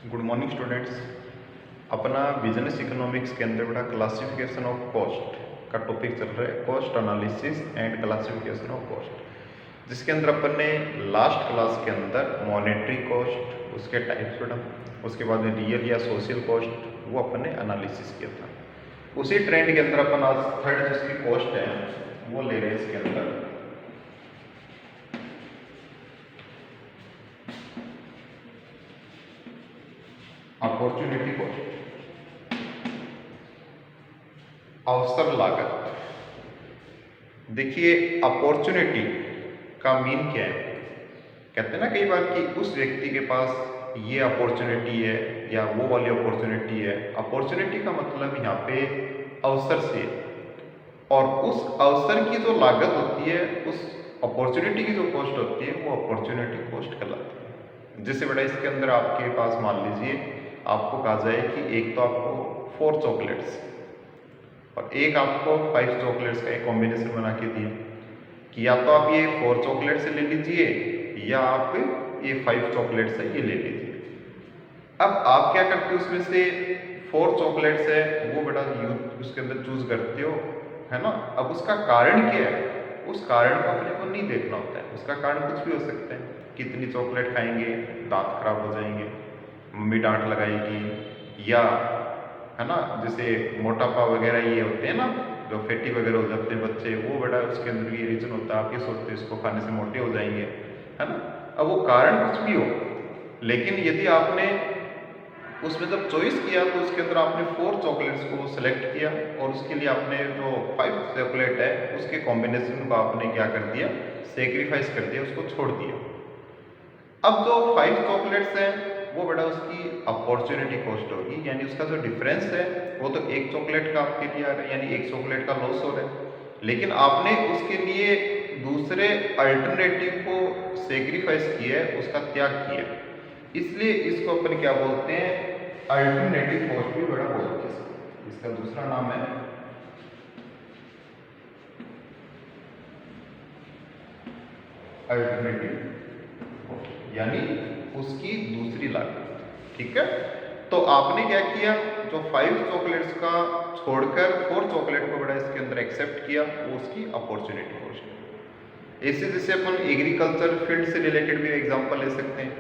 Good morning students. अपना business economics के अंदर बड़ा क्लासिफिकेशन ऑफ कॉस्ट का टॉपिक चल रहा है, cost analysis and classification of cost, जिसके अंदर अपन ने लास्ट क्लास के अंदर मॉनेटरी कॉस्ट, उसके टाइप्स पढ़ा, उसके बाद में रियल या सोशल कॉस्ट वो अपन ने एनालिसिस किया था। उसी ट्रेंड के अंदर अपन आज थर्ड जिसकी कॉस्ट है वो ले रहे हैं इसके अंदर अपॉर्चुनिटी कॉस्ट, अवसर लागत। देखिए अपॉर्चुनिटी का मीन क्या है? कहते हैं ना कई बार कि उस व्यक्ति के पास ये अपॉर्चुनिटी है या वो वाली अपॉर्चुनिटी है। अपॉर्चुनिटी का मतलब यहाँ पे अवसर से है, और उस अवसर की जो लागत होती है, उस अपॉर्चुनिटी की जो कॉस्ट होती है वो अपॉर्चुनिटी कॉस्ट कहलाती है। जैसे बेटा इसके अंदर आपके पास मान लीजिए आपको कहा जाए कि एक तो आपको 4 चॉकलेट्स और एक आपको 5 चॉकलेट्स का एक कॉम्बिनेशन बना के दिए कि या तो आप ये 4 चॉकलेट से ले लीजिए या आप ये 5 चॉकलेट से ये ले लीजिए। अब आप क्या करते हो, उसमें से 4 चॉकलेट्स है वो बेटा उसके अंदर चूज करते हो, है ना। अब उसका कारण क्या है? उस कारण को अपने को नहीं देखना होता है। उसका कारण कुछ भी हो सकता है, कितनी चॉकलेट खाएंगे दांत खराब हो जाएंगे, मम्मी डांट लगाएगी, या है ना जैसे मोटापा वगैरह ये होते हैं ना, जो फैटी वगैरह हो जाते हैं बच्चे, वो बड़ा उसके अंदर ये रीजन होता है। आप ये सोचते हैं इसको खाने से मोटे हो जाएंगे, है ना। अब वो कारण कुछ भी हो, लेकिन यदि आपने उसमें जब चॉइस किया तो उसके अंदर आपने 4 चॉकलेट्स को सेलेक्ट किया और उसके लिए आपने जो 5 चॉकलेट है उसके कॉम्बिनेशन को आपने क्या कर दिया, सेक्रीफाइस कर दिया, उसको छोड़ दिया। अब जो 5 चॉकलेट्स हैं वो बेटा उसकी अपॉर्चुनिटी कॉस्ट होगी, यानी उसका जो डिफरेंस है वो तो एक चॉकलेट का आपके लिए आ रहा है, यानी एक चॉकलेट का लॉस हो रहा है, लेकिन आपने उसके लिए दूसरे अल्टरनेटिव को सेक्रीफाइस किया है, उसका त्याग किया है। इसलिए इसको अपन क्या बोलते हैं, अल्टरनेटिव कॉस्ट भी बड़ा बोलते हैं। इसका दूसरा नाम है अल्टरनेटिव, यानी उसकी दूसरी लागत। ठीक है, तो आपने क्या किया, जो 5 चॉकलेट्स का छोड़कर 4 चॉकलेट को बड़ा इसके अंदर एक्सेप्ट किया, वो उसकी अपॉर्चुनिटी कॉस्ट है। ऐसे जैसे अपन एग्रीकल्चर फील्ड से रिलेटेड भी एग्जांपल ले सकते हैं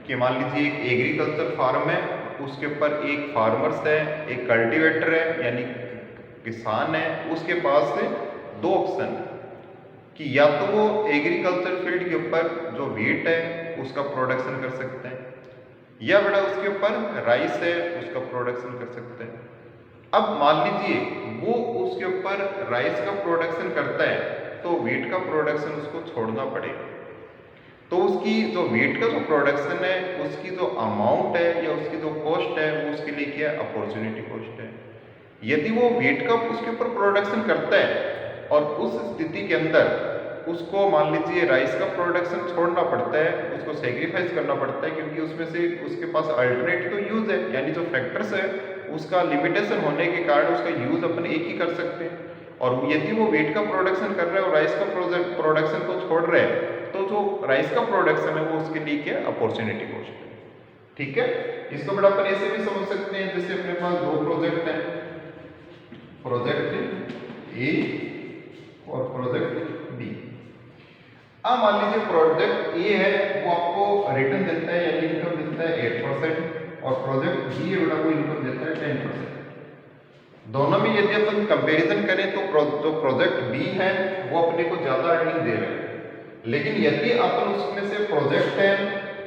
कि मान लीजिए एक एग्रीकल्चर फार्म है, उसके ऊपर एक फार्मर्स है, एक कल्टीवेटर है यानी किसान है, उसके पास से 2 ऑप्शन कि या तो वो एग्रीकल्चर फील्ड के ऊपर जो व्हीट है उसका प्रोडक्शन कर सकते हैं, या बेटा उसके ऊपर राइस है उसका प्रोडक्शन कर सकते हैं। अब मान लीजिए वो उसके ऊपर राइस का प्रोडक्शन करता है तो व्हीट का प्रोडक्शन उसको छोड़ना पड़ेगा। तो उसकी जो व्हीट का जो प्रोडक्शन है उसकी जो अमाउंट है या उसकी जो कॉस्ट है वो उसके लिए क्या है, अपॉर्चुनिटी कॉस्ट है। यदि वो व्हीट का उसके ऊपर प्रोडक्शन करता है और उस स्थिति के अंदर उसको मान लीजिए राइस का प्रोडक्शन छोड़ना पड़ता है, उसको सेक्रीफाइस करना पड़ता है, क्योंकि उसमें से उसके पास अल्टरनेट तो यूज है, यानी जो फैक्टर्स है उसका लिमिटेशन होने के कारण उसका यूज अपन एक ही कर सकते हैं। और यदि वो व्हीट का प्रोडक्शन कर रहा है और राइस का प्रोडक्शन को छोड़ रहा है, तो जो राइस का प्रोडक्शन है वो उसके लिए क्या, अपॉर्चुनिटी कॉस्ट है। ठीक है, इसको बड़ा अपन ऐसे भी समझ सकते हैं, जैसे अपने पास 2 प्रोजेक्ट हैं, प्रोजेक्ट ए और प्रोजेक्ट बी। अब मान लीजिए प्रोजेक्ट ए है वो आपको रिटर्न देता है यानी इनकम देता है 8%, और प्रोजेक्ट बी है बेटा वो इनकम देता है 10%। दोनों में यदि अपन कंपैरिजन करें तो जो प्रोजेक्ट बी है वो अपने को ज्यादा अर्निंग दे रहे हैं, लेकिन यदि अपन उसमें से प्रोजेक्ट है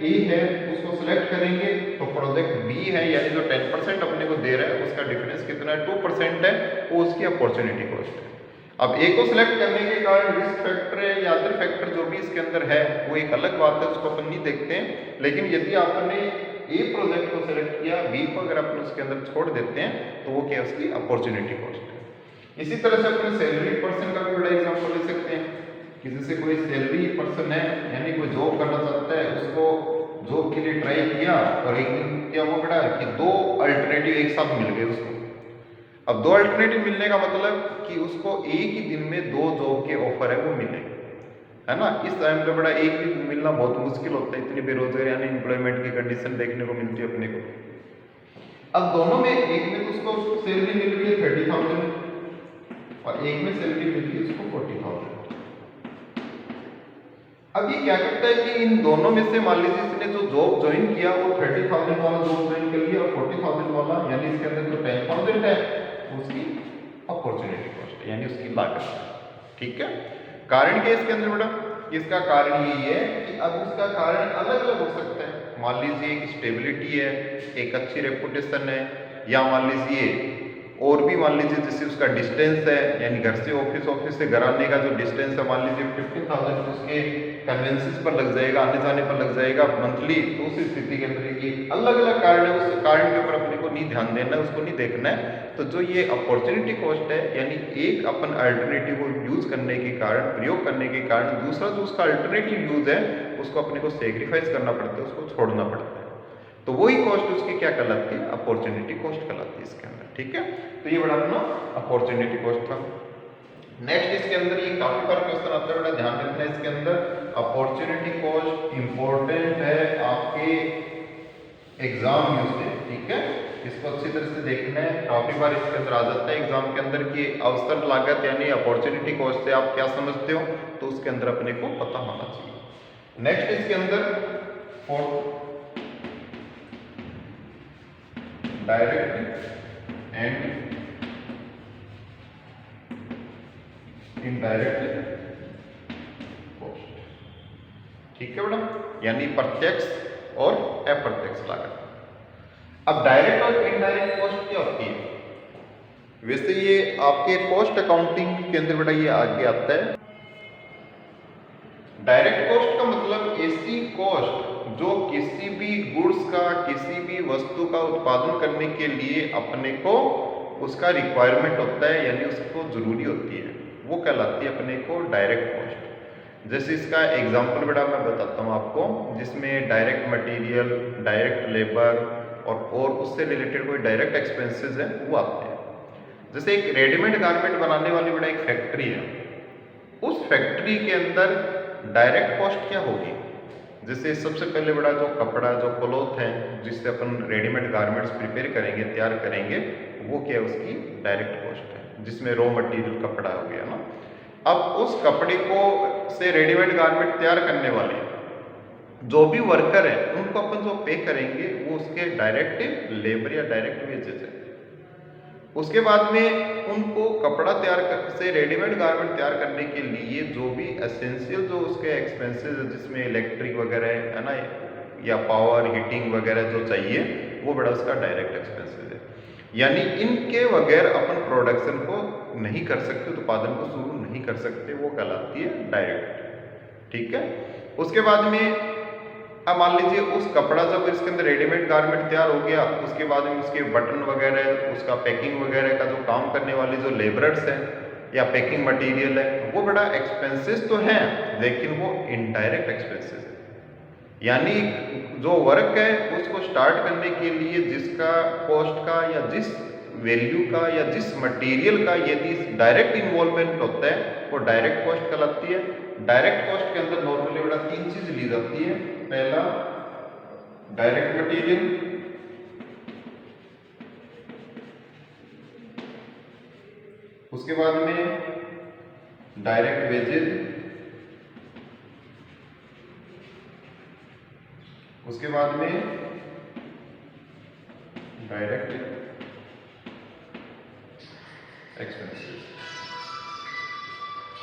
ए है उसको सिलेक्ट करेंगे तो प्रोजेक्ट बी है यानी जो 10% अपने को दे रहा है उसका डिफरेंस कितना है, 2% है, वो उसकी अपॉर्चुनिटी कॉस्ट है। अब ए को सिलेक्ट करने के कारण रिस्क फैक्टर है या अदर फैक्टर जो भी इसके अंदर है वो एक अलग बात है, उसको अपन नहीं देखते हैं। लेकिन यदि आपने ए प्रोजेक्ट को सिलेक्ट किया, बी को अगर अपन उसके अंदर छोड़ देते हैं तो वो क्या, उसकी अपॉर्चुनिटी कॉस्ट है। इसी तरह से अपने सैलरी पर्सन का भी बड़ा एग्जाम्पल ले सकते हैं कि जैसे कोई सैलरी पर्सन है यानी कोई जॉब करना चाहता है, उसको जॉब के लिए ट्राई किया और एक दिन क्या वो बड़ा कि 2 अल्टरनेटिव एक साथ मिल गए उसको। अब 2 अल्टरनेटिव मिलने का मतलब कि उसको एक ही दिन में 2 जॉब के ऑफर है वो मिले। है ना। इस टाइम पे बड़ा एक भी मिलना बहुत मुश्किल होता है, इतनी बेरोजगारी यानी एम्प्लॉयमेंट की कंडीशन देखने को मिलती है अपने को। अब दोनों में, एक में तो उसको सैलरी मिल रही है 30,000 और एक में सैलरी मिल रही है उसको 40,000। अब ये क्या करता है कि इन दोनों में से मान लीजिए इसने जो जॉब ज्वाइन किया वो 30,000 वाला जॉब ज्वाइन कर लिया और 40,000 वाला, यानी इसके अंदर जो 10,000 है उसकी अपॉर्चुनिटी कॉस्ट है, यानी उसकी लागत है। ठीक है, कारण क्या है इसके अंदर बेटा? इसका कारण यही है कि अब उसका कारण अलग अलग हो सकता है। मान लीजिए एक स्टेबिलिटी है, एक अच्छी रेपुटेशन है, या मान लीजिए और भी मान लीजिए जैसे उसका डिस्टेंस है, यानी घर से ऑफिस, ऑफिस से घर आने का जो डिस्टेंस है मान लीजिए 15,000 तो उसके कन्वेंसेस पर लग जाएगा, आने जाने पर लग जाएगा मंथली। तो उस स्थिति के अंदर ये अलग अलग कारण है, उस कारण के ऊपर अपने को नहीं ध्यान देना है, उसको नहीं देखना है। तो जो ये अपॉर्चुनिटी कॉस्ट है, यानी एक अपन अल्टरनेटिव को यूज करने के कारण, प्रयोग करने के कारण दूसरा जो उसका अल्टरनेटिव यूज है उसको अपने को सेक्रीफाइस करना पड़ता है, उसको छोड़ना पड़ता है। तो वही कॉस्ट उसकी क्या कहलाती है? अपॉर्चुनिटी कॉस्ट कहलाती है इसके अंदर। ठीक है, तो ये बड़ा अपना अपॉर्चुनिटी कॉस्ट था। नेक्स्ट इसके अंदर ये काफी बार क्वेश्चन आता है, बड़ा ध्यान रखना है इसके अंदर। अपॉर्चुनिटी कॉस्ट इंपॉर्टेंट है आपके एग्जाम यूज से। ठीक है, इसको अच्छी तरह से देखना है, काफी बार इसके अंदर आ जाता है एग्जाम के अंदर कि अवसर लागत यानी अपॉर्चुनिटी कॉस्ट से आप क्या समझते हो, तो उसके अंदर अपने को पता होना चाहिए। नेक्स्ट इसके अंदर fourth, direct and indirect cost. ठीक है बेटा, यानी प्रत्यक्ष और अप्रत्यक्ष लागत। अब डायरेक्ट और इनडायरेक्ट कॉस्ट क्या होती है? वैसे ये आपके कॉस्ट अकाउंटिंग के अंदर बेटा ये आगे आता है। डायरेक्ट कॉस्ट का मतलब ऐसी कॉस्ट जो किसी भी गुड्स का, किसी भी वस्तु का उत्पादन करने के लिए अपने को उसका रिक्वायरमेंट होता है, यानी उसको जरूरी होती है, वो कहलाती है अपने को डायरेक्ट कॉस्ट। जैसे इसका एग्जांपल बेटा मैं बताता हूँ आपको, जिसमें डायरेक्ट मटेरियल, डायरेक्ट लेबर और उससे रिलेटेड कोई डायरेक्ट एक्सपेंसेस हैं वो आते हैं। जैसे एक रेडीमेड गारमेंट बनाने वाली बेटा एक फैक्ट्री है, उस फैक्ट्री के अंदर डायरेक्ट कॉस्ट क्या होगी? जैसे सबसे पहले बड़ा जो कपड़ा, जो क्लॉथ है जिससे अपन रेडीमेड गारमेंट्स प्रिपेयर करेंगे, तैयार करेंगे, वो क्या है? उसकी डायरेक्ट कॉस्ट है, जिसमें रॉ मटेरियल कपड़ा हो गया ना। अब उस कपड़े को से रेडीमेड गारमेंट तैयार करने वाले जो भी वर्कर है उनको अपन जो पे करेंगे वो उसके डायरेक्ट लेबर या डायरेक्ट वेजेस है। उसके बाद में उनको कपड़ा से रेडीमेड गारमेंट तैयार करने के लिए जो भी एसेंशियल जो उसके एक्सपेंसेस है, जिसमें इलेक्ट्रिक वगैरह है ना, या पावर हीटिंग वगैरह जो चाहिए, वो बड़ा उसका डायरेक्ट एक्सपेंसेस है। यानी इनके बगैर अपन प्रोडक्शन को नहीं कर सकते, उत्पादन को शुरू नहीं कर सकते, वो कहलाती है डायरेक्ट। ठीक है, उसके बाद में अब मान लीजिए उस कपड़ा जब इसके अंदर रेडीमेड गारमेंट तैयार हो गया, उसके बाद में उसके बटन वगैरह, उसका पैकिंग वगैरह का जो काम करने वाले जो लेबरर्स हैं या पैकिंग मटेरियल है, वो बड़ा एक्सपेंसेस तो हैं, लेकिन वो इनडायरेक्ट एक्सपेंसेस है। यानी जो वर्क है उसको स्टार्ट करने के लिए जिसका कॉस्ट का या जिस वैल्यू का या जिस मटेरियल का यदि डायरेक्ट इन्वॉल्वमेंट होता है वो डायरेक्ट कॉस्ट कहलाती है। डायरेक्ट कॉस्ट के अंदर नॉर्मली बड़ा 3 चीज ली जाती है। पहला डायरेक्ट मटेरियल, उसके बाद में डायरेक्ट वेजेस, उसके बाद में डायरेक्ट एक्सपेंसेस।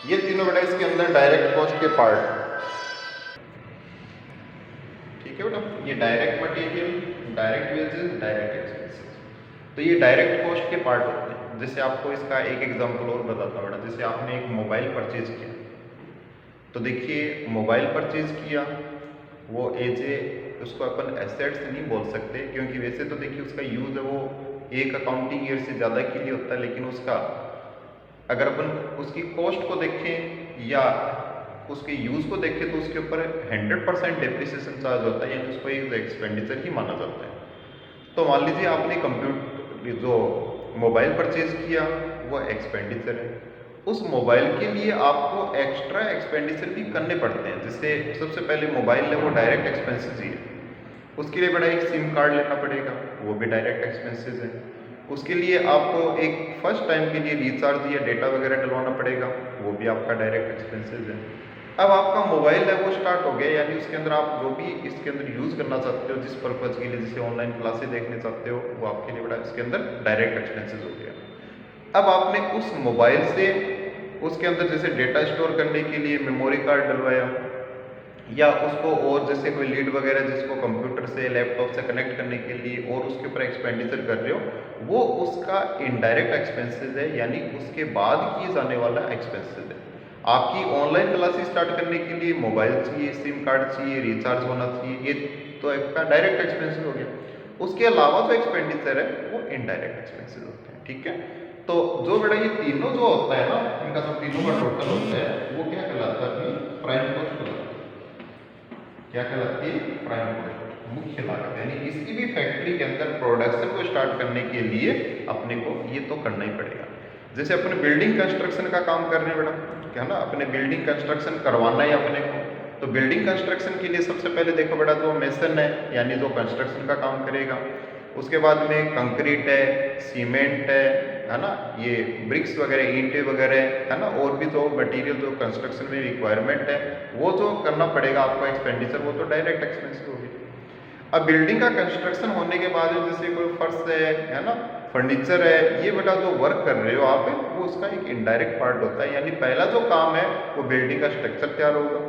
ये तीनों बेटा इसके अंदर डायरेक्ट कॉस्ट के पार्ट। ठीक है बेटा, ये direct material, direct wages, direct expenses, तो ये डायरेक्ट कॉस्ट के पार्ट होते हैं। जैसे आपको इसका एक एग्जांपल और बताता हूँ बेटा, जैसे आपने एक मोबाइल परचेज किया, तो देखिए मोबाइल परचेज किया, वो एज ए उसको अपन एसेट्स नहीं बोल सकते, क्योंकि वैसे तो देखिए उसका यूज है वो एक अकाउंटिंग ईयर से ज़्यादा के लिए होता है, लेकिन उसका अगर अपन उसकी कॉस्ट को देखें या उसके यूज को देखें तो उसके ऊपर 100% डेप्रिसिएशन चार्ज होता है, यानी उसको एक एक्सपेंडिचर ही माना जाता है। तो मान लीजिए आपने कंप्यूटर जो मोबाइल परचेज किया वो एक्सपेंडिचर है, उस मोबाइल के लिए आपको एक्स्ट्रा एक्सपेंडिचर भी करने पड़ते हैं। जैसे सबसे पहले मोबाइल है वो डायरेक्ट एक्सपेंसेस ही है, उसके लिए बड़ा एक सिम कार्ड लेना पड़ेगा, वो भी डायरेक्ट एक्सपेंसेस है। उसके लिए आपको एक फर्स्ट टाइम के लिए रिचार्ज या डेटा वगैरह डलवाना पड़ेगा, वो भी आपका डायरेक्ट एक्सपेंसेस है। अब आपका मोबाइल है वो स्टार्ट हो गया, यानी उसके अंदर आप जो भी इसके अंदर यूज़ करना चाहते हो, जिस पर्पज़ के लिए, जैसे ऑनलाइन क्लासेस देखने चाहते हो, वो आपके लिए बड़ा इसके अंदर डायरेक्ट एक्सपेंसेस हो गया। अब आपने उस मोबाइल से उसके अंदर जैसे डेटा स्टोर करने के लिए मेमोरी कार्ड डलवाया, या उसको और जैसे कोई लीड वगैरह जिसको कंप्यूटर से लैपटॉप से कनेक्ट करने के लिए और उसके ऊपर एक्सपेंडिचर कर रहे हो, वो उसका इनडायरेक्ट एक्सपेंसेस है, यानी उसके बाद किए जाने वाला एक्सपेंसेस है। आपकी ऑनलाइन क्लासेस स्टार्ट करने के लिए मोबाइल चाहिए, सिम कार्ड चाहिए, रिचार्ज होना चाहिए, ये तो आपका डायरेक्ट एक्सपेंसेस हो गया। उसके अलावा जो एक्सपेंडिचर है वो इनडायरेक्ट एक्सपेंसेस होते हैं, ठीक है। तो जो बेटा ये तीनों जो होता है ना, इनका जो तीनों का टोटल होता है वो क्या कहलाता है? प्राइम कॉस्ट कहलाता है। क्या कहलाती है? प्राइम कॉस्ट, मुख्य लागत। यानी किसी भी फैक्ट्री के अंदर प्रोडक्शन को स्टार्ट करने के लिए अपने को ये तो करना ही पड़ेगा। जैसे अपने बिल्डिंग कंस्ट्रक्शन का काम कर रहे हैं बेटा, क्या ना, अपने बिल्डिंग कंस्ट्रक्शन करवाना है अपने को, तो बिल्डिंग कंस्ट्रक्शन के लिए सबसे पहले देखो बेटा, जो मेसन है यानी जो कंस्ट्रक्शन का काम करेगा, उसके बाद में कंक्रीट है, सीमेंट है ना, ये ब्रिक्स वगैरह, ईंटें वगैरह, है ना, और भी जो मटेरियल जो कंस्ट्रक्शन में रिक्वायरमेंट है वो जो करना पड़ेगा आपको एक्सपेंडिचर, वो तो डायरेक्ट एक्सपेंसिव होगी। अब बिल्डिंग का कंस्ट्रक्शन होने के बाद जैसे कोई फर्श है ना, फर्नीचर है, ये बेटा जो वर्क कर रहे हो आप, वो उसका एक इनडायरेक्ट पार्ट होता है। यानी पहला जो काम है वो बिल्डिंग का स्ट्रक्चर तैयार होगा,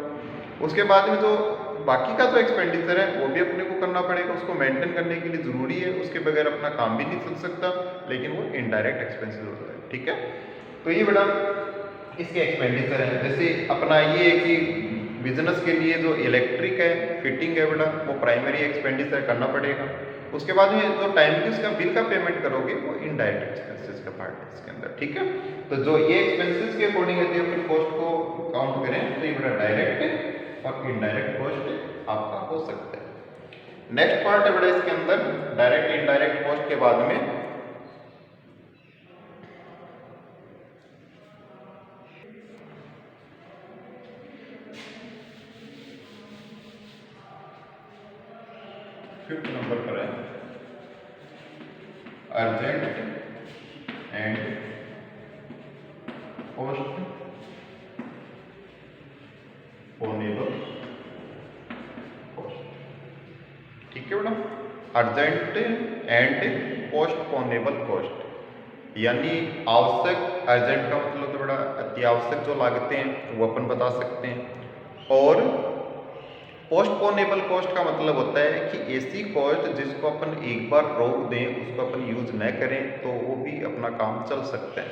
उसके बाद में जो बाकी का जो एक्सपेंडिचर है वो भी अपने को करना पड़ेगा, उसको मेंटेन करने के लिए ज़रूरी है, उसके बगैर अपना काम भी नहीं चल सकता, लेकिन वो इनडायरेक्ट एक्सपेंसिस होता है, ठीक है। तो ये बेटा इसके एक्सपेंडिचर है। जैसे अपना ये है कि बिजनेस के लिए जो इलेक्ट्रिक है, फिटिंग है बेटा, वो प्राइमरी एक्सपेंडिचर करना पड़ेगा। उसके बाद में जो टाइमली उसका बिल का पेमेंट करोगे वो इनडायरेक्ट एक्सपेंसेस का पार्ट है इसके अंदर, ठीक है। तो जो ये एक्सपेंसेस के अकॉर्डिंग यदि अपन कॉस्ट को काउंट करें तो ये बेटा डायरेक्ट और इनडायरेक्ट कॉस्ट आपका हो सकता है। नेक्स्ट पार्ट है बेटा इसके अंदर डायरेक्ट इनडायरेक्ट कॉस्ट के बाद में फिफ्थ नंबर पर है अर्जेंट एंड पोस्टपोनेबल कॉस्ट, ठीक है बेटा। अर्जेंट एंड पोस्टपोनेबल कॉस्ट यानी आवश्यक, अर्जेंट का मतलब तो बड़ा अति आवश्यक जो लागतें हैं वो अपन बता सकते हैं, और पोस्टपोनेबल कॉस्ट का मतलब होता है कि ऐसी कॉस्ट जिसको अपन एक बार रोक दें, उसको अपन यूज न करें तो वो भी अपना काम चल सकता है।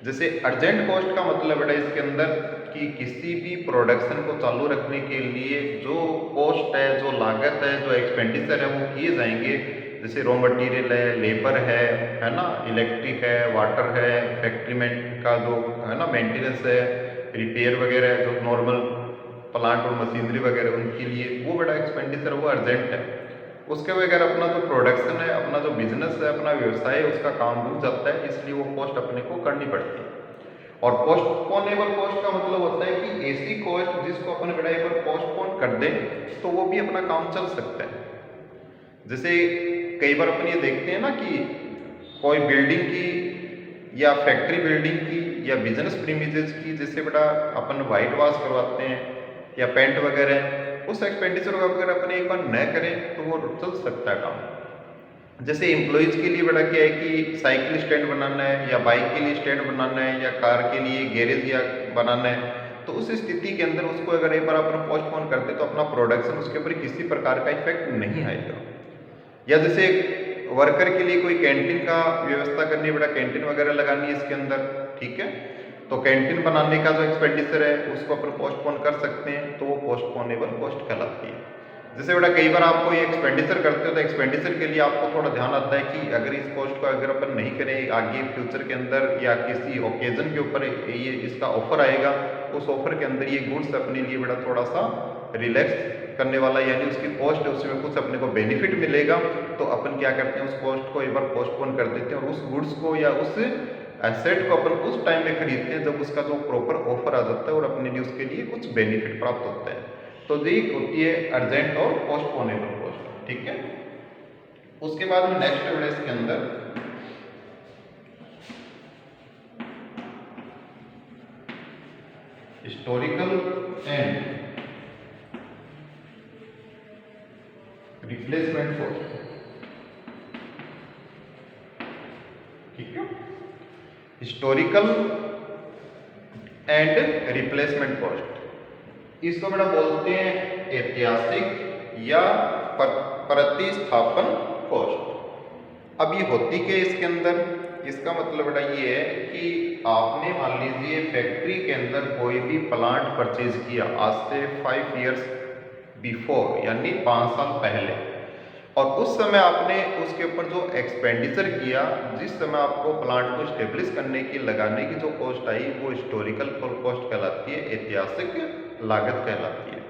जैसे अर्जेंट कॉस्ट का मतलब है इसके अंदर कि किसी भी प्रोडक्शन को चालू रखने के लिए जो कॉस्ट है, जो लागत है, जो एक्सपेंडिचर है वो किए जाएंगे। जैसे रॉ मटेरियल है, लेबर है ना, इलेक्ट्रिक है, वाटर है, फैक्ट्री में का जो है ना मेंटेनेंस है, रिपेयर वगैरह है, जो नॉर्मल प्लांट और मशीनरी वगैरह उनके लिए वो बड़ा एक्सपेंडिचर वो अर्जेंट है। उसके बगैर अपना जो प्रोडक्शन है, अपना जो बिजनेस है, अपना व्यवसाय है, उसका काम रुक जाता है, इसलिए वो कॉस्ट अपने को करनी पड़ती है। और पोस्टपोनेबल कॉस्ट का मतलब होता है कि ऐसी कॉस्ट जिसको अपन बड़ा एक बार पोस्टपोन कर दें तो वो भी अपना काम चल सकता है। जैसे कई बार अपन ये देखते हैं ना कि कोई बिल्डिंग की या फैक्ट्री बिल्डिंग की या बिजनेस प्रीमिसेस की, जैसे बेटा अपन वाइट वॉश करवाते हैं या पेंट वगैरह, उस एक्सपेंडिचर को अगर अपन एक बार न करें तो वो चल सकता है काम। जैसे एम्प्लॉयज़ के लिए बड़ा क्या है कि साइकिल स्टैंड बनाना है, या बाइक के लिए स्टैंड बनाना है, या कार के लिए गैरेज या बनाना है, तो उस स्थिति के अंदर उसको अगर एक बार अपन पोस्टपोन करते तो अपना प्रोडक्शन उसके ऊपर किसी प्रकार का इफेक्ट नहीं आएगा। या जैसे वर्कर के लिए कोई कैंटीन का व्यवस्था करनी है, बड़ा कैंटीन वगैरह लगानी है इसके अंदर, ठीक है, तो कैंटीन बनाने का जो एक्सपेंडिचर है उसको अपन पोस्टपोन कर सकते हैं, तो वो पोस्टपोनेबल कॉस्ट कहलाती है। जैसे बेटा कई बार आपको ये एक्सपेंडिचर करते हो तो एक्सपेंडिचर के लिए आपको थोड़ा ध्यान आता है कि अगर इस कॉस्ट को अगर अपन नहीं करें आगे फ्यूचर के अंदर या किसी ओकेजन के ऊपर ये इसका ऑफर आएगा, उस ऑफर के अंदर ये गुड्स अपने लिए बड़ा थोड़ा सा रिलैक्स करने वाला, यानी उसकी कॉस्ट है उसमें कुछ अपने को बेनिफिट मिलेगा, तो अपन क्या करते हैं उस कॉस्ट को एक बार पोस्टपोन कर देते हैं और उस गुड्स को या उस एसेट को अपन उस टाइम में खरीदते हैं जब उसका जो प्रॉपर ऑफर आ जाता है और अपने लिए उसके लिए कुछ बेनिफिट प्राप्त होता है। तो ये होती है अर्जेंट और पोस्टपोनेबल कॉस्ट, ठीक है। उसके बाद में नेक्स्ट है इसके अंदर हिस्टोरिकल एंड रिप्लेसमेंट कॉस्ट, ठीक है। हिस्टोरिकल एंड रिप्लेसमेंट कॉस्ट, इसको बेटा बोलते हैं ऐतिहासिक या प्रतिस्थापन कॉस्ट। अब ये होती क्या इसके अंदर, इसका मतलब बेटा ये है कि आपने मान लीजिए फैक्ट्री के अंदर कोई भी प्लांट परचेज किया आज से 5 इयर्स बिफोर, यानी 5 साल पहले, और उस समय आपने उसके ऊपर जो एक्सपेंडिचर किया, जिस समय आपको प्लांट को स्टेब्लिश करने की लगाने की जो कॉस्ट आई, वो हिस्टोरिकल कॉस्ट कहलाती है, ऐतिहासिक लागत कहलाती है।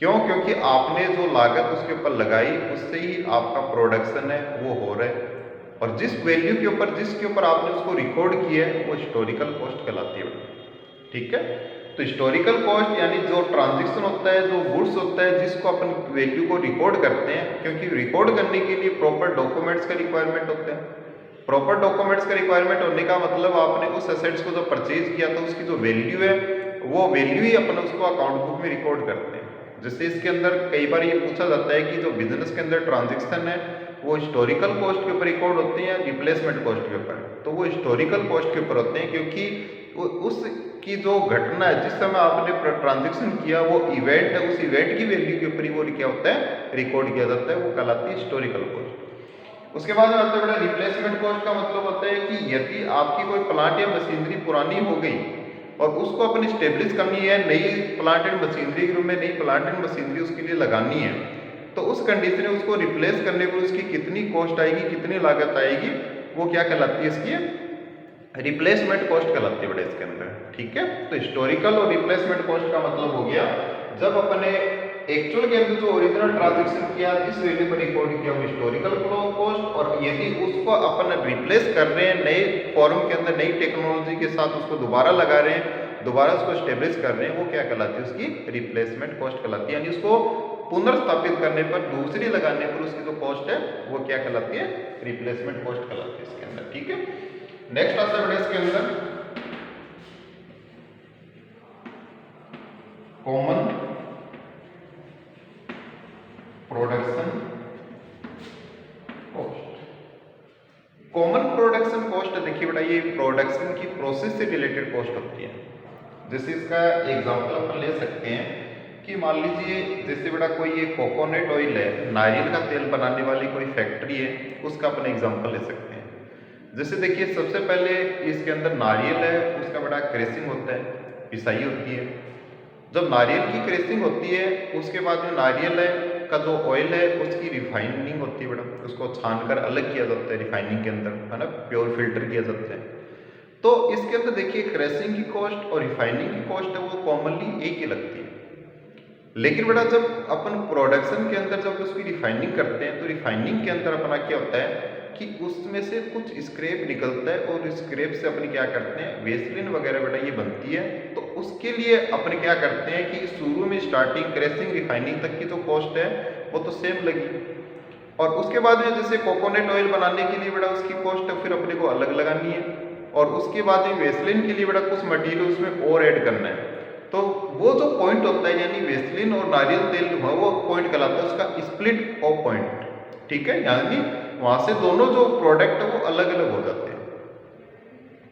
क्यों? क्योंकि आपने जो लागत उसके ऊपर लगाई उससे ही आपका प्रोडक्शन है वो हो रहा है, और जिस वैल्यू के ऊपर जिसके ऊपर आपने उसको रिकॉर्ड किया है वो हिस्टोरिकल कॉस्ट कहलाती है, ठीक है। तो हिस्टोरिकल कॉस्ट यानी जो ट्रांजैक्शन होता है, जो गुड्स होता है, जिसको अपन वैल्यू को रिकॉर्ड करते हैं, क्योंकि रिकॉर्ड करने के लिए प्रॉपर डॉक्यूमेंट्स का रिक्वायरमेंट होता है। प्रॉपर डॉक्यूमेंट्स का रिक्वायरमेंट होने का मतलब आपने उस एसेट्स को जो परचेज किया था उसकी जो वैल्यू है वो वैल्यू ही अपन उसको अकाउंट बुक में रिकॉर्ड करते हैं। जैसे इसके अंदर कई बार ये पूछा जाता है कि जो बिजनेस के अंदर ट्रांजेक्शन है वो हिस्टोरिकल कॉस्ट के ऊपर रिकॉर्ड होते हैं या रिप्लेसमेंट कॉस्ट के ऊपर, तो वो हिस्टोरिकल कॉस्ट के ऊपर होते हैं, क्योंकि उसकी जो घटना है जिस समय आपने ट्रांजेक्शन किया वो इवेंट है, उस इवेंट की वैल्यू के ऊपर ही वो क्या होता है, रिकॉर्ड किया जाता है, वो कहलाती है हिस्टोरिकल कॉस्ट। उसके बाद आता है रिप्लेसमेंट कॉस्ट का मतलब होता है कि यदि आपकी कोई प्लांट या मशीनरी पुरानी हो गई और उसको अपन स्टेब्लिश करनी है, नई प्लांट एंड मशीनरी के रूप में नई प्लांट एंड मशीनरी उसके लिए लगानी है, तो उस कंडीशन में उसको रिप्लेस करने पर उसकी कितनी कॉस्ट आएगी, कितनी लागत आएगी, वो क्या कहलाती है, इसकी रिप्लेसमेंट कॉस्ट कहलाती है बेटा इसके अंदर, ठीक है। तो हिस्टोरिकल और रिप्लेसमेंट कॉस्ट का मतलब हो गया जब अपने एक्चुअल के अंदर जो ओरिजिनल ट्रांजेक्शन किया जिस वैल्यू पर रिकॉर्ड किया वो हिस्टोरिकल कॉस्ट, और यदि उसको अपन रिप्लेस कर रहे हैं नए फॉर्म के अंदर, नई टेक्नोलॉजी के साथ उसको दोबारा लगा रहे हैं, दोबारा उसको स्टेब्लिश कर रहे हैं, वो क्या कहलाती है, उसकी रिप्लेसमेंट कॉस्ट कहलाती है। यानी उसको पुनर्स्थापित करने पर, दूसरी लगाने पर उसकी जो कॉस्ट है वो क्या कहलाती है, रिप्लेसमेंट कॉस्ट कहलाती है इसके अंदर, ठीक है। नेक्स्ट आता है बेटा इसके अंदर common production cost. Common production cost देखिए बेटा ये प्रोडक्शन की प्रोसेस से रिलेटेड कॉस्ट होती है। जैसे इसका एग्जांपल अपन ले सकते हैं कि मान लीजिए जैसे बेटा कोई ये कोकोनट ऑयल है, नारियल का तेल बनाने वाली कोई फैक्ट्री है, उसका अपन एग्जांपल ले सकते हैं। जैसे देखिए सबसे पहले इसके अंदर नारियल है, उसका बेटा क्रेसिंग होता है, पिसाई होती है। जब नारियल की क्रेसिंग होती है उसके बाद में नारियल है का जो ऑयल है उसकी रिफाइनिंग होती है बेटा, उसको छानकर अलग किया जाता है रिफाइनिंग के अंदर, है ना, प्योर फिल्टर किया जाता है। तो इसके अंदर देखिए क्रेसिंग की कॉस्ट और रिफाइनिंग की कॉस्ट है वो कॉमनली एक ही लगती है। लेकिन बेटा जब अपन प्रोडक्शन के अंदर जब उसकी रिफाइनिंग करते हैं तो रिफाइनिंग के अंदर अपना क्या होता है कि उसमें से कुछ स्क्रैप निकलता है और स्क्रैप से अपन क्या करते हैं, वेसलिन वगैरह बेटा ये बनती है। तो उसके लिए अपन क्या करते हैं कि शुरू में स्टार्टिंग क्रेसिंग रिफाइनिंग तक की जो कॉस्ट है वो तो सेम लगी, और उसके बाद में जैसे कोकोनट ऑयल बनाने के लिए बेटा उसकी कॉस्ट फिर अपने को अलग लगानी है, और उसके बाद में वेसलिन के लिए बेटा कुछ मटेरियल उसमें और ऐड करना है। तो वो जो पॉइंट होता है यानी वेसलिन और नारियल तेल वो पॉइंट कहलाता है उसका स्प्लिट ऑफ पॉइंट, ठीक है। यानी वहां से दोनों जो प्रोडक्ट है वो अलग अलग हो जाते हैं।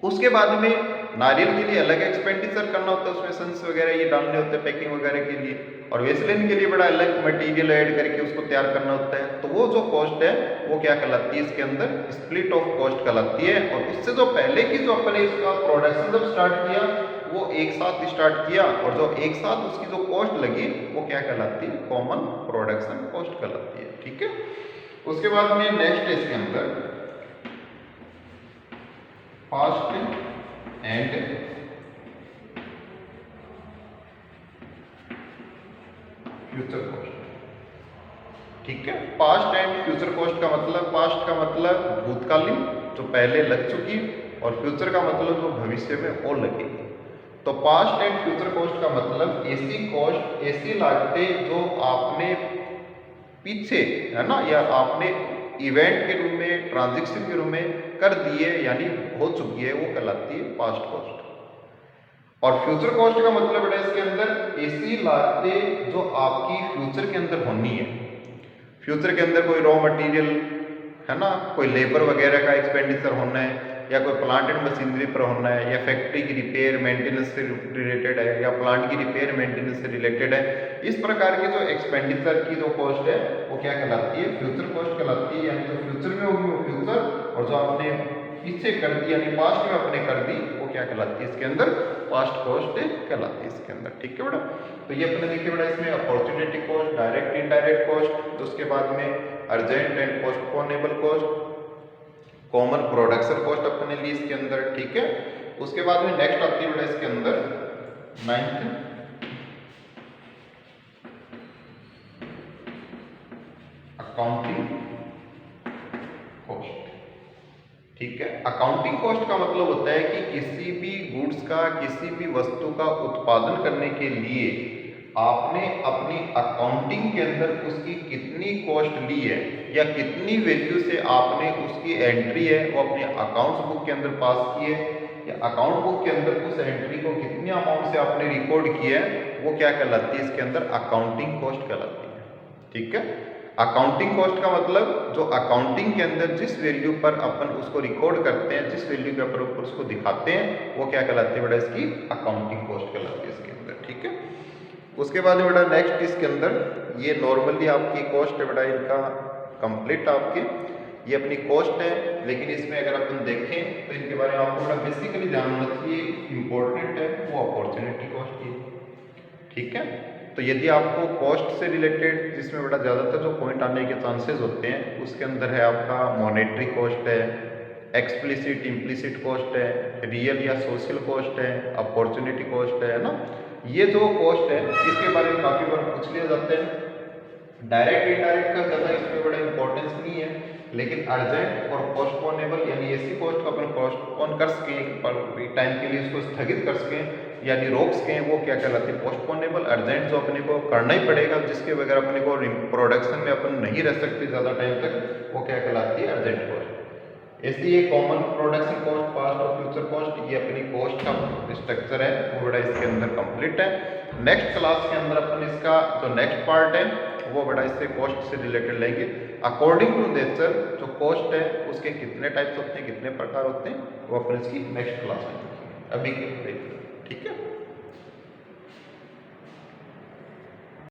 उसके बाद में नारियल के लिए अलग एक्सपेंडिचर करना होता है, उसमें सन्स वगैरह ये डालने होते हैं पैकिंग वगैरह के लिए, और वेसलिन के लिए बड़ा अलग मटेरियल ऐड करके उसको तैयार करना होता है। तो वो जो कॉस्ट है वो क्या कहलाती है इसके अंदर, स्प्लिट ऑफ कॉस्ट कहलाती है। और उससे जो पहले की जो अपने इसका प्रोडक्शन जब स्टार्ट किया वो एक साथ स्टार्ट किया, और जो एक साथ उसकी जो कॉस्ट लगी वो क्या कहलाती है, कॉमन प्रोडक्शन कॉस्ट कहलाती है, ठीक है। उसके बाद में नेक्स्ट इसके अंदर पास्ट एंड फ्यूचर कॉस्ट, ठीक है। पास्ट एंड फ्यूचर कॉस्ट का मतलब, पास्ट का मतलब भूतकालीन जो पहले लग चुकी, और फ्यूचर का मतलब जो भविष्य में और लगेगी। तो पास्ट एंड फ्यूचर कॉस्ट का मतलब ऐसी कॉस्ट, ऐसी लागतें जो आपने पीछे, है ना, या आपने इवेंट के रूप में, ट्रांजेक्शन के रूप में कर दिए, यानी हो चुकी है, वो कहलाती है पास्ट कॉस्ट। और फ्यूचर कॉस्ट का मतलब है इसके अंदर ऐसी लागतें जो आपकी फ्यूचर के अंदर होनी है। फ्यूचर के अंदर कोई रॉ मटेरियल, है ना, कोई लेबर वगैरह का एक्सपेंडिचर होना है, या कोई प्लांट एंड मशीनरी पर होना है, या फैक्ट्री की रिपेयर मेंटेनेंस से रिलेटेड है, या प्लांट की रिपेयर मेंटेनेंस से रिलेटेड है। इस प्रकार की जो एक्सपेंडिचर की जो कॉस्ट है वो क्या कहलाती है? फ्यूचर कॉस्ट कहलाती है। यानी जो फ्यूचर में होगी वो फ्यूचर, और जो आपने पीछे कर दी यानी पास्ट में आपने कर दी वो क्या कहलाती है? इसके अंदर पास्ट कॉस्ट कहलाती है इसके अंदर। ठीक है बेटा, तो ये अपने देखिए बेटा इसमें opportunity cost, direct indirect cost, तो उसके बाद में urgent and postponable cost, common production cost अपने लिए इसके अंदर। ठीक है, उसके बाद में नेक्स्ट आती है बेटा इसके अंदर 9th अकाउंटिंग कॉस्ट। ठीक है, अकाउंटिंग कॉस्ट का मतलब होता है कि किसी भी गुड्स का, किसी भी वस्तु का उत्पादन करने के लिए आपने अपनी अकाउंटिंग के अंदर उसकी कितनी कॉस्ट ली है, या कितनी वैल्यू से आपने उसकी एंट्री है वो अपने अकाउंट्स बुक के अंदर पास की है, या अकाउंट बुक के अंदर उस एंट्री को कितने अमाउंट से आपने रिकॉर्ड किया है, वो क्या कहलाती है? इसके अंदर अकाउंटिंग कॉस्ट कहलाती है। ठीक है, अकाउंटिंग कॉस्ट का मतलब जो अकाउंटिंग के अंदर जिस वैल्यू पर अपन उसको रिकॉर्ड करते हैं, जिस वैल्यू के ऊपर उसको दिखाते हैं, वो क्या कहलाती है बेटा? इसकी अकाउंटिंग कॉस्ट कहलाती है इसके अंदर। ठीक है, उसके बाद बेटा नेक्स्ट इसके अंदर ये नॉर्मली आपकी कॉस्ट है बेटा, इनका कंप्लीट आपके ये अपनी कॉस्ट है, लेकिन इसमें अगर अपन देखें तो इनके बारे में आपको बड़ा बेसिकली जानना चाहिए, इंपॉर्टेंट है, वो अपॉर्चुनिटी कॉस्ट ही। ठीक है, तो यदि आपको कॉस्ट से रिलेटेड जिसमें बड़ा ज़्यादातर जो पॉइंट आने के चांसेस होते हैं उसके अंदर है आपका मॉनेटरी कॉस्ट है, एक्सप्लिसिट इम्प्लिसिट कॉस्ट है, रियल या सोशल कॉस्ट है, अपॉर्चुनिटी कॉस्ट है ना। ये जो कॉस्ट है इसके बारे में काफ़ी बार पूछ लिया जाता है। डायरेक्ट इनडायरेक्ट का ज़्यादा इसमें बड़ा इंपॉर्टेंस नहीं है, लेकिन अर्जेंट और पोस्टपोनेबल यानी ऐसी कॉस्ट को अपन पोस्टपोन कर सकें, टाइम के लिए उसको स्थगित कर सकें यानी रोक सकें, वो क्या कहलाती है? पोस्टपोनेबल। अर्जेंट जो अपने को करना ही पड़ेगा, जिसके बगैर अपने को प्रोडक्शन में अपन नहीं रह सकते ज़्यादा टाइम तक, वो क्या कहलाती है? Urgent cost. ऐसी ये कॉमन प्रोडक्शन कॉस्ट, पास्ट और फ्यूचर कॉस्ट, ये अपनी कॉस्ट का स्ट्रक्चर है वो बड़ा इसके अंदर कंप्लीट है। नेक्स्ट क्लास के अंदर अपन इसका जो नेक्स्ट पार्ट है वो बड़ा इससे कॉस्ट से रिलेटेड लेंगे। अकॉर्डिंग टू नेचर जो कॉस्ट है उसके कितने टाइप्स होते हैं, कितने प्रकार होते हैं, वो अपन इसकी नेक्स्ट क्लास में अभी के। ठीक है।